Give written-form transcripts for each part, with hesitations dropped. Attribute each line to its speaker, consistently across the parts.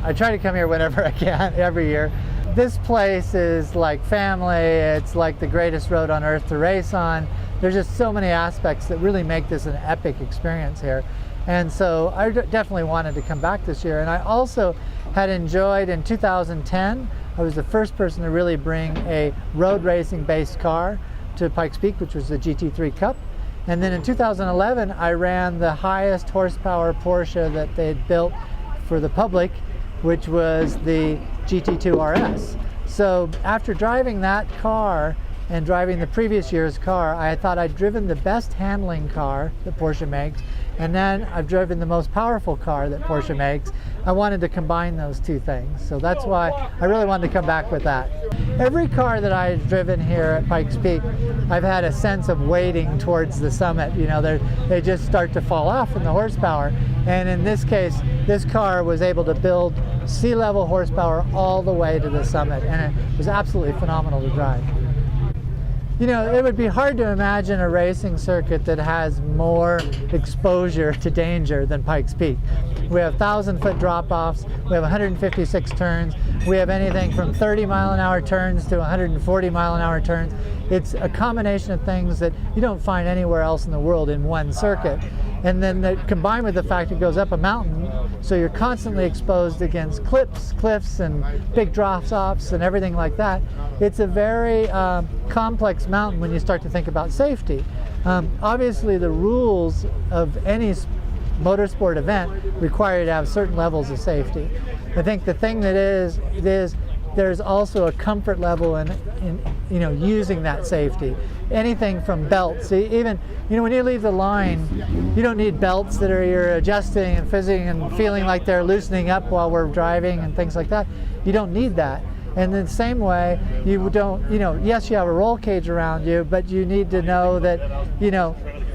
Speaker 1: I try to come here whenever I can, every year. This place is like family. It's like the greatest road on earth to race on. There's just so many aspects that really make this an epic experience here. And so I definitely wanted to come back this year. And I also had enjoyed, in 2010, I was the first person to really bring a road racing based car to Pikes Peak, which was the GT3 Cup. And then in 2011, I ran the highest horsepower Porsche that they had built for the public, which was the GT2 RS. So after driving that car and driving the previous year's car, I thought I'd driven the best handling car that Porsche makes, and then I've driven the most powerful car that Porsche makes. I wanted to combine those two things. So that's why I really wanted to come back with that. Every car that I've driven here at Pikes Peak, I've had a sense of wading towards the summit. You know, they just start to fall off from the horsepower. And in this case, this car was able to build sea-level horsepower all the way to the summit, and it was absolutely phenomenal to drive. You know, it would be hard to imagine a racing circuit that has more exposure to danger than Pikes Peak. We have 1,000-foot drop-offs, we have 156 turns, we have anything from 30-mile-an-hour turns to 140-mile-an-hour turns. It's a combination of things that you don't find anywhere else in the world in one circuit. And then combined with the fact it goes up a mountain, so you're constantly exposed against cliffs and big drop-offs and everything like that. It's a very complex mountain when you start to think about safety. Obviously, the rules of any motorsport event require you to have certain levels of safety. I think the thing that is there's also a comfort level in using that safety. Anything from belts, even when you leave the line, you don't need belts that you're adjusting and fizzing and feeling like they're loosening up while we're driving and things like that. You don't need that. And in the same way, you don't, yes, you have a roll cage around you, but you need to know that,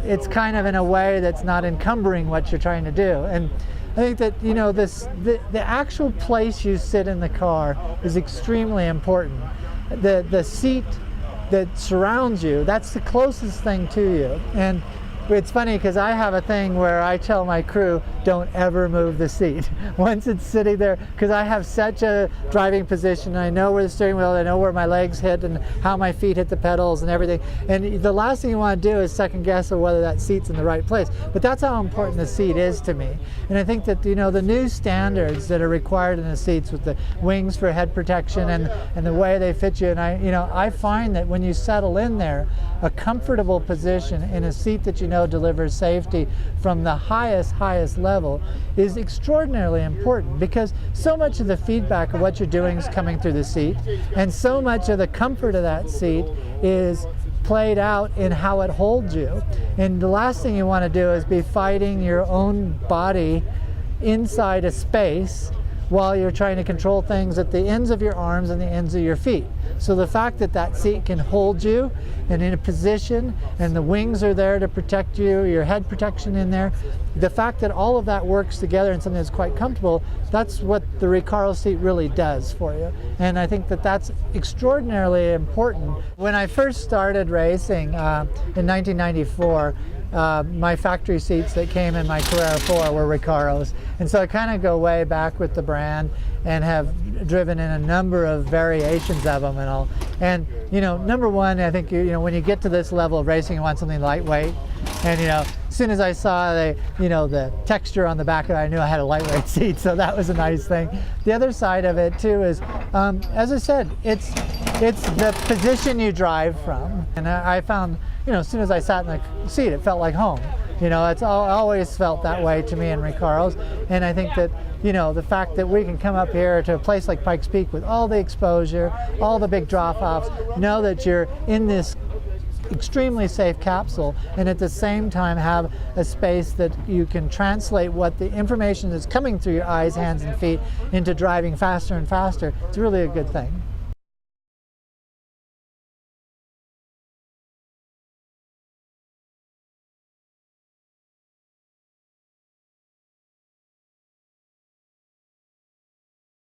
Speaker 1: it's kind of in a way that's not encumbering what you're trying to do. And I think that, the actual place you sit in the car is extremely important. The seat that surrounds you, that's the closest thing to you. And it's funny because I have a thing where I tell my crew, don't ever move the seat once it's sitting there, because I have such a driving position. I know where the steering wheel, I know where my legs hit and how my feet hit the pedals and everything. And the last thing you want to do is second guess of whether that seat's in the right place. But that's how important the seat is to me. And I think that, the new standards that are required in the seats with the wings for head protection and the way they fit you, and I find that when you settle in there, a comfortable position in a seat that delivers safety from the highest level is extraordinarily important, because so much of the feedback of what you're doing is coming through the seat, and so much of the comfort of that seat is played out in how it holds you. And the last thing you want to do is be fighting your own body inside a space while you're trying to control things at the ends of your arms and the ends of your feet. So the fact that that seat can hold you and in a position, and the wings are there to protect you, your head protection in there, the fact that all of that works together in something that's quite comfortable, that's what the RECARO seat really does for you. And I think that that's extraordinarily important. When I first started racing in 1994, my factory seats that came in my Carrera 4 were RECAROs. And so I kind of go way back with the brand and have driven in a number of variations of them and all. And, number one, I think, when you get to this level of racing, you want something lightweight. And, as soon as I saw the texture on the back of it, I knew I had a lightweight seat, so that was a nice thing. The other side of it, too, is, as I said, it's the position you drive from. And I found, as soon as I sat in the seat, it felt like home. It's always felt that way to me in RECAROs. And I think that, the fact that we can come up here to a place like Pikes Peak with all the exposure, all the big drop-offs, know that you're in this extremely safe capsule, and at the same time have a space that you can translate what the information that's coming through your eyes, hands, and feet into driving faster and faster, it's really a good thing.